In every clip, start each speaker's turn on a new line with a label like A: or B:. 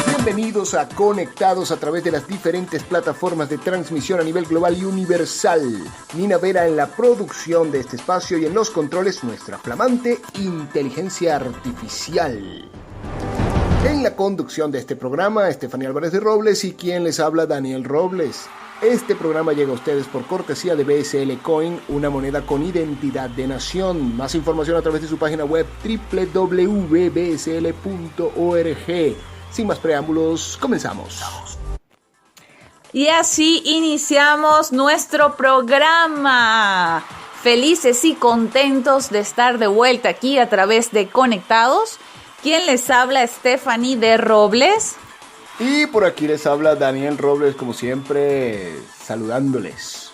A: Bienvenidos a Conectados a través de las diferentes plataformas de transmisión a nivel global y universal. Nina Vera en la producción de este espacio y en los controles nuestra flamante inteligencia artificial. En la conducción de este programa, Estefanía Álvarez de Robles y quien les habla, Daniel Robles. Este programa llega a ustedes por cortesía de BSL Coin, una moneda con identidad de nación. Más información a través de su página web www.bsl.org. Sin más preámbulos, comenzamos.
B: Y así iniciamos nuestro programa. Felices y contentos de estar de vuelta aquí a través de Conectados. ¿Quién les habla? Stephanie de Robles.
A: Y por aquí les habla Daniel Robles, como siempre, saludándoles.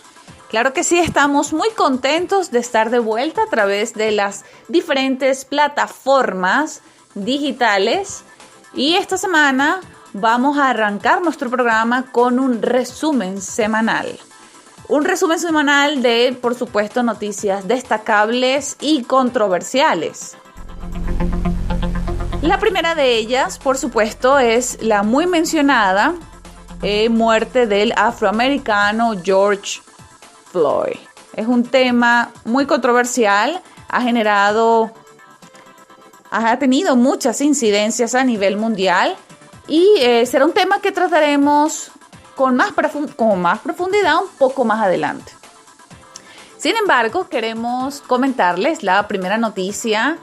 B: Claro que sí, estamos muy contentos de estar de vuelta a través de las diferentes plataformas digitales. Y esta semana vamos a arrancar nuestro programa con un resumen semanal. Un resumen semanal de, por supuesto, noticias destacables y controversiales. La primera de ellas, por supuesto, es la muy mencionada muerte del afroamericano George Floyd. Es un tema muy controversial, ha tenido muchas incidencias a nivel mundial y será un tema que trataremos con más profundidad un poco más adelante. Sin embargo, queremos comentarles la primera noticia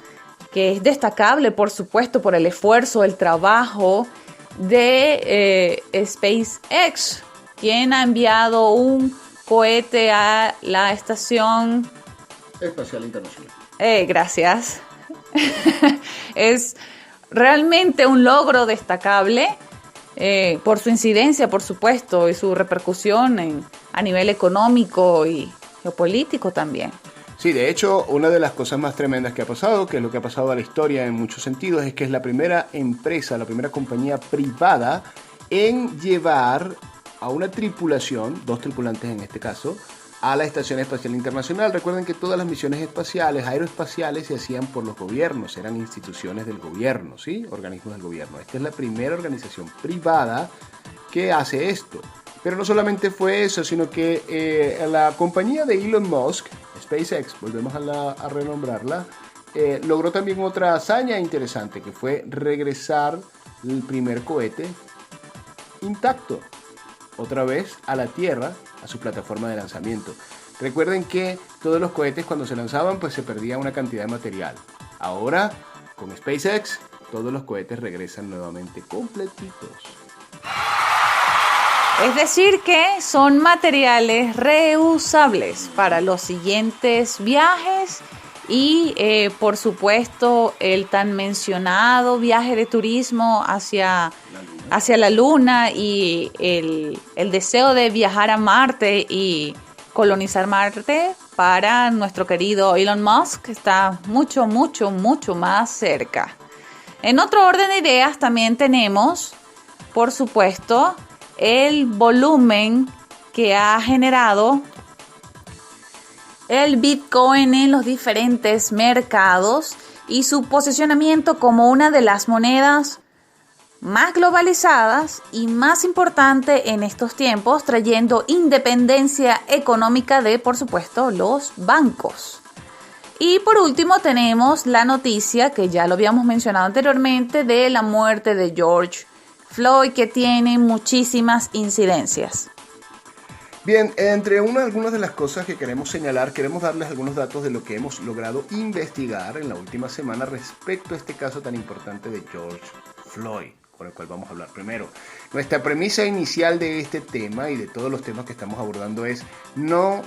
B: que es destacable, por supuesto, por el esfuerzo, el trabajo de SpaceX, quien ha enviado un cohete a la Estación
A: Espacial Internacional.
B: Gracias. Es realmente un logro destacable por su incidencia, por supuesto, y su repercusión a nivel económico y geopolítico también.
A: Sí, de hecho, una de las cosas más tremendas que ha pasado, que es lo que ha pasado a la historia en muchos sentidos, es que es la primera empresa, la primera compañía privada en llevar a una tripulación, 2 tripulantes en este caso, a la Estación Espacial Internacional. Recuerden que todas las misiones espaciales, aeroespaciales, se hacían por los gobiernos, eran instituciones del gobierno, ¿sí? Organismos del gobierno. Esta es la primera organización privada que hace esto. Pero no solamente fue eso, sino que la compañía de Elon Musk, SpaceX, volvemos a renombrarla, logró también otra hazaña interesante, que fue regresar el primer cohete intacto, otra vez a la Tierra, a su plataforma de lanzamiento. Recuerden que todos los cohetes cuando se lanzaban pues se perdía una cantidad de material. Ahora, con SpaceX, todos los cohetes regresan nuevamente completitos.
B: Es decir que son materiales reusables para los siguientes viajes y por supuesto el tan mencionado viaje de turismo hacia la Luna y el deseo de viajar a Marte y colonizar Marte para nuestro querido Elon Musk está mucho más cerca. En otro orden de ideas también tenemos, por supuesto, el volumen que ha generado el Bitcoin en los diferentes mercados y su posicionamiento como una de las monedas más globalizadas y más importante en estos tiempos, trayendo independencia económica de, por supuesto, los bancos. Y por último tenemos la noticia que ya lo habíamos mencionado anteriormente de la muerte de George Floyd, que tiene muchísimas incidencias.
A: Bien, entre algunas de las cosas que queremos señalar, queremos darles algunos datos de lo que hemos logrado investigar en la última semana respecto a este caso tan importante de George Floyd, con el cual vamos a hablar primero. Nuestra premisa inicial de este tema y de todos los temas que estamos abordando es: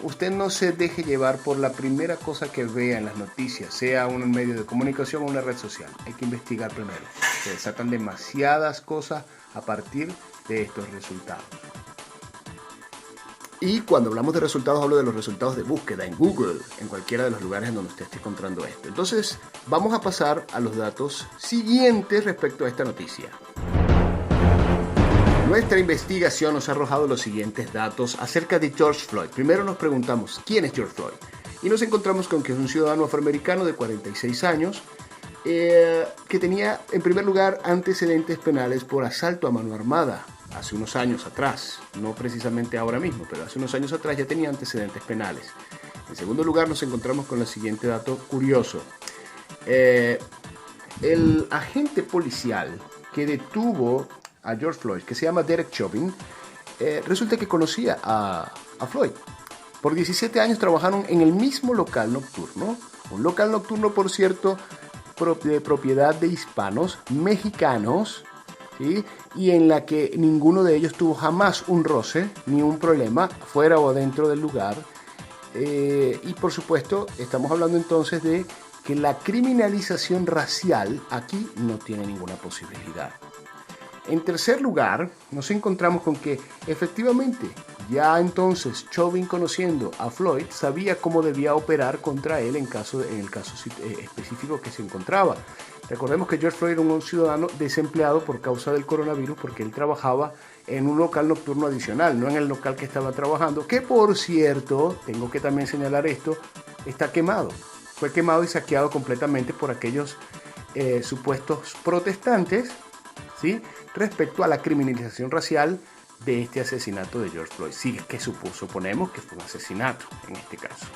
A: usted no se deje llevar por la primera cosa que vea en las noticias, sea un medio de comunicación o una red social. Hay que investigar primero. Se desatan demasiadas cosas a partir de estos resultados. Y cuando hablamos de resultados, hablo de los resultados de búsqueda en Google, en cualquiera de los lugares en donde usted esté encontrando esto. Entonces, vamos a pasar a los datos siguientes respecto a esta noticia. Nuestra investigación nos ha arrojado los siguientes datos acerca de George Floyd. Primero nos preguntamos, ¿quién es George Floyd? Y nos encontramos con que es un ciudadano afroamericano de 46 años, que tenía en primer lugar antecedentes penales por asalto a mano armada hace unos años atrás, no precisamente ahora mismo, pero hace unos años atrás ya tenía antecedentes penales. En segundo lugar nos encontramos con el siguiente dato curioso. El agente policial que detuvo a George Floyd, que se llama Derek Chauvin, resulta que conocía a Floyd. Por 17 años trabajaron en el mismo local nocturno, un local nocturno, por cierto, de propiedad de hispanos mexicanos, ¿sí? Y en la que ninguno de ellos tuvo jamás un roce ni un problema fuera o adentro del lugar. Y por supuesto estamos hablando entonces de que la criminalización racial aquí no tiene ninguna posibilidad. En tercer lugar, nos encontramos con que efectivamente ya entonces Chauvin, conociendo a Floyd, sabía cómo debía operar contra él en el caso específico que se encontraba. Recordemos que George Floyd era un ciudadano desempleado por causa del coronavirus, porque él trabajaba en un local nocturno adicional, no en el local que estaba trabajando, que por cierto, tengo que también señalar esto, está quemado. Fue quemado y saqueado completamente por aquellos supuestos protestantes, ¿sí?, respecto a la criminalización racial de este asesinato de George Floyd. Sí, es que suponemos que fue un asesinato en este caso.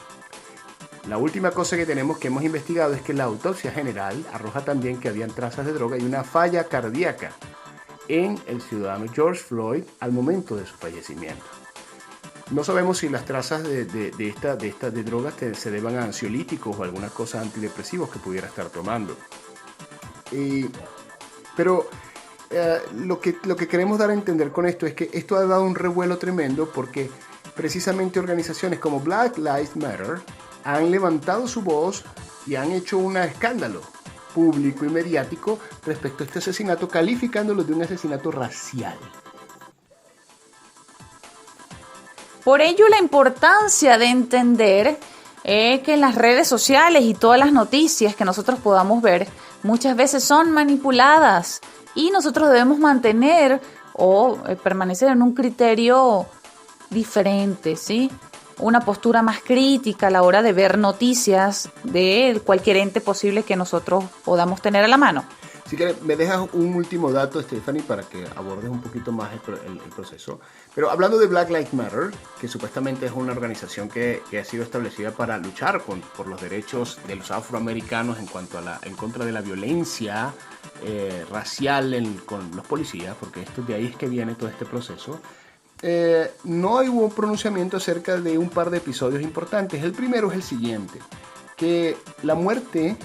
A: La última cosa que hemos investigado es que la autopsia general arroja también que habían trazas de droga y una falla cardíaca en el ciudadano George Floyd al momento de su fallecimiento. No sabemos si las trazas de drogas se deban a ansiolíticos o algunas cosas antidepresivos que pudiera estar tomando. Pero lo que queremos dar a entender con esto es que esto ha dado un revuelo tremendo, porque precisamente organizaciones como Black Lives Matter han levantado su voz y han hecho un escándalo público y mediático respecto a este asesinato, calificándolo de un asesinato racial.
B: Por ello, la importancia de entender que en las redes sociales y todas las noticias que nosotros podamos ver muchas veces son manipuladas, y nosotros debemos mantener o permanecer en un criterio diferente, ¿sí? Una postura más crítica a la hora de ver noticias de cualquier ente posible que nosotros podamos tener a la mano.
A: Si quieres, me dejas un último dato, Stephanie, para que abordes un poquito más el proceso. Pero hablando de Black Lives Matter, que supuestamente es una organización que ha sido establecida para luchar por los derechos de los afroamericanos en contra de la violencia racial con los policías, porque de ahí es que viene todo este proceso. No hubo un pronunciamiento acerca de un par de episodios importantes. El primero es el siguiente, que la muerte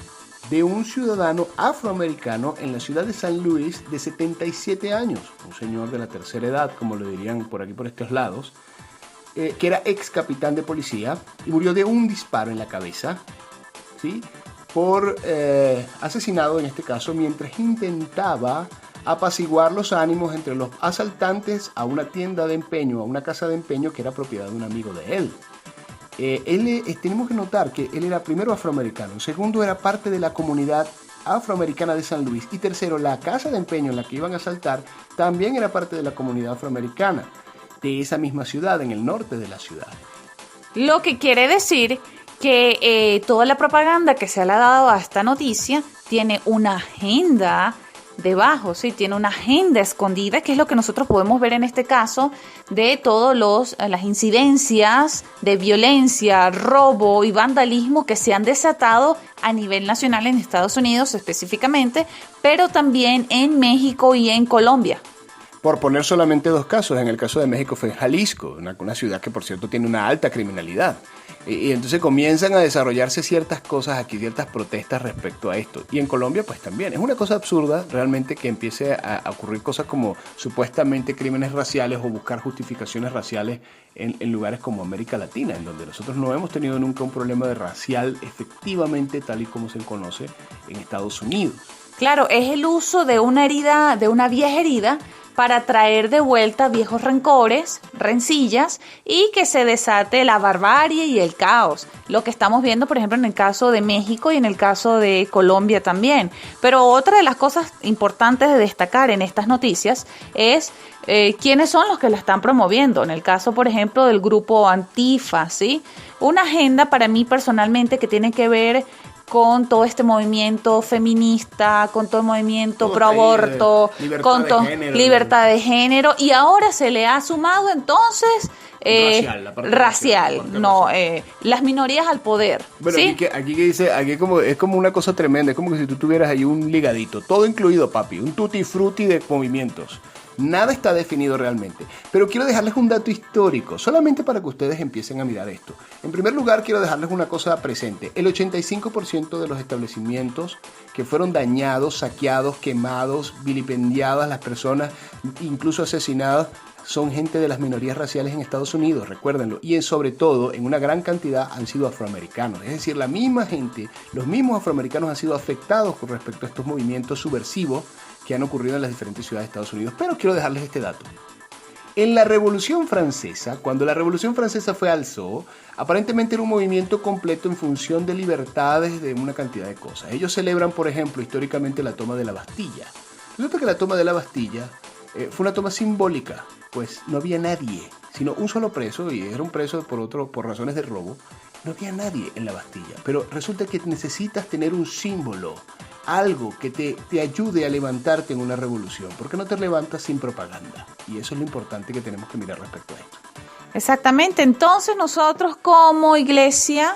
A: de un ciudadano afroamericano en la ciudad de San Luis de 77 años, un señor de la tercera edad, como lo dirían por aquí por estos lados, que era ex capitán de policía y murió de un disparo en la cabeza, ¿sí?, por asesinado en este caso mientras intentaba apaciguar los ánimos entre los asaltantes a una tienda de empeño, a una casa de empeño que era propiedad de un amigo de él. Tenemos que notar que él era primero afroamericano, segundo era parte de la comunidad afroamericana de San Luis, y tercero, la casa de empeño en la que iban a asaltar también era parte de la comunidad afroamericana de esa misma ciudad, en el norte de la ciudad.
B: Lo que quiere decir que toda la propaganda que se le ha dado a esta noticia tiene una agenda debajo, ¿sí? Tiene una agenda escondida, que es lo que nosotros podemos ver en este caso de todas las incidencias de violencia, robo y vandalismo que se han desatado a nivel nacional en Estados Unidos específicamente, pero también en México y en Colombia.
A: Por poner solamente dos casos, en el caso de México fue en Jalisco, una ciudad que por cierto tiene una alta criminalidad. Y entonces comienzan a desarrollarse ciertas cosas aquí, ciertas protestas respecto a esto. Y en Colombia pues también. Es una cosa absurda realmente que empiece a ocurrir cosas como supuestamente crímenes raciales o buscar justificaciones raciales en lugares como América Latina, en donde nosotros no hemos tenido nunca un problema de racial efectivamente tal y como se conoce en Estados Unidos.
B: Claro, es el uso de una herida, de una vieja herida, para traer de vuelta viejos rencores, rencillas, y que se desate la barbarie y el caos. Lo que estamos viendo, por ejemplo, en el caso de México y en el caso de Colombia también. Pero otra de las cosas importantes de destacar en estas noticias es quiénes son los que la están promoviendo. En el caso, por ejemplo, del grupo Antifa, ¿sí? Una agenda para mí personalmente que tiene que ver con todo este movimiento feminista, con todo el movimiento pro aborto, con libertad de género, y ahora se le ha sumado entonces racial, las minorías al poder.
A: Bueno,
B: ¿sí?
A: aquí que dice, es como una cosa tremenda, es como que si tú tuvieras ahí un ligadito, todo incluido, papi, un tutti frutti de movimientos. Nada está definido realmente, pero quiero dejarles un dato histórico, solamente para que ustedes empiecen a mirar esto. En primer lugar, quiero dejarles una cosa presente. El 85% de los establecimientos que fueron dañados, saqueados, quemados, vilipendiadas, las personas incluso asesinadas, son gente de las minorías raciales en Estados Unidos, recuérdenlo, y sobre todo en una gran cantidad han sido afroamericanos, es decir, la misma gente, los mismos afroamericanos han sido afectados con respecto a estos movimientos subversivos que han ocurrido en las diferentes ciudades de Estados Unidos. Pero quiero dejarles este dato. En la Revolución Francesa, cuando la Revolución Francesa fue al zoo, aparentemente era un movimiento completo en función de libertades de una cantidad de cosas. Ellos celebran, por ejemplo, históricamente la toma de la Bastilla. Resulta que la toma de la Bastilla fue una toma simbólica, pues no había nadie, sino un solo preso, y era un preso por razones de robo. No había nadie en la Bastilla, pero resulta que necesitas tener un símbolo, algo que te ayude a levantarte en una revolución, porque no te levantas sin propaganda, y eso es lo importante que tenemos que mirar respecto a esto.
B: Exactamente, entonces nosotros como iglesia,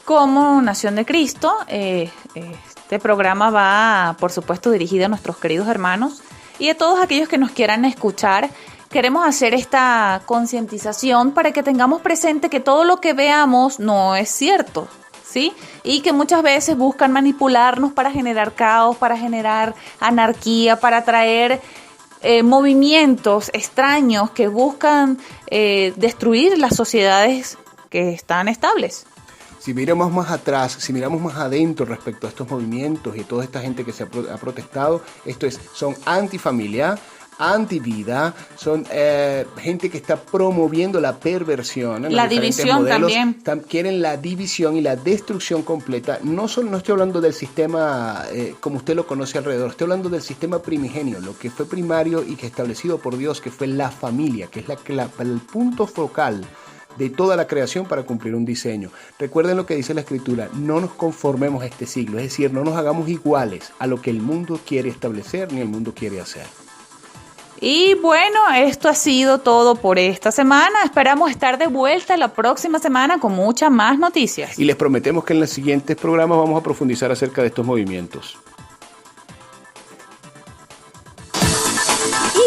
B: como Nación de Cristo, este programa va, por supuesto, dirigido a nuestros queridos hermanos y a todos aquellos que nos quieran escuchar. Queremos hacer esta concientización para que tengamos presente que todo lo que veamos no es cierto, ¿sí? Y que muchas veces buscan manipularnos para generar caos, para generar anarquía, para traer movimientos extraños que buscan destruir las sociedades que están estables.
A: Si miramos más atrás, si miramos más adentro respecto a estos movimientos y toda esta gente que se ha protestado, son antifamilia, antivida, son gente que está promoviendo la perversión,
B: la división modelos,
A: también. Quieren la división y la destrucción completa. No estoy hablando del sistema como usted lo conoce alrededor, estoy hablando del sistema primigenio, lo que fue primario y que establecido por Dios, que fue la familia, que es el punto focal de toda la creación para cumplir un diseño. Recuerden lo que dice la Escritura, no nos conformemos a este siglo, es decir, no nos hagamos iguales a lo que el mundo quiere establecer ni el mundo quiere hacer.
B: Y bueno, esto ha sido todo por esta semana. Esperamos estar de vuelta la próxima semana con muchas más noticias.
A: Y les prometemos que en los siguientes programas vamos a profundizar acerca de estos movimientos.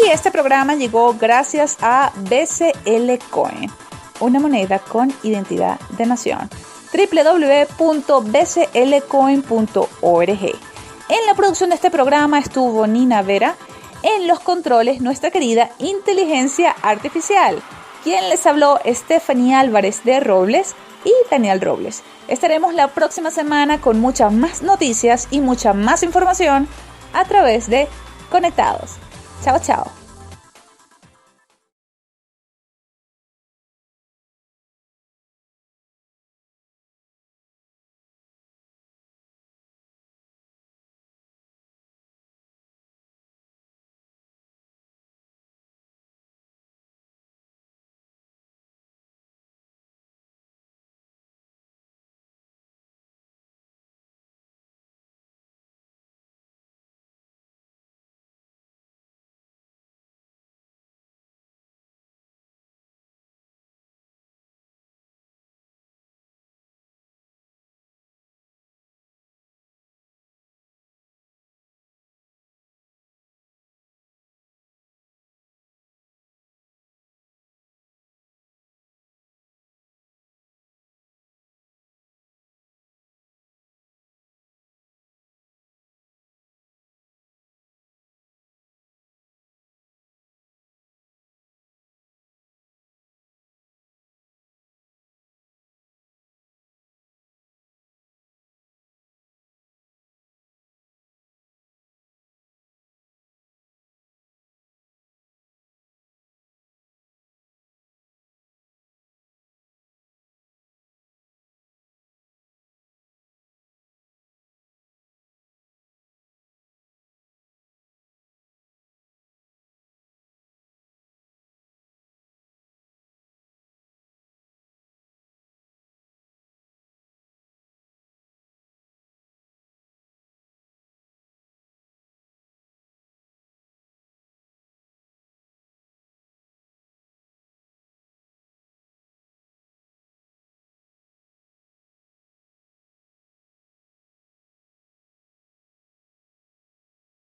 B: Y este programa llegó gracias a BCL Coin, una moneda con identidad de nación. www.bclcoin.org. En la producción de este programa estuvo Nina Vera. En los controles, nuestra querida inteligencia artificial. Quien les habló, Stephanie Álvarez de Robles y Daniel Robles. Estaremos la próxima semana con muchas más noticias y mucha más información a través de Conectados. Chao, chao.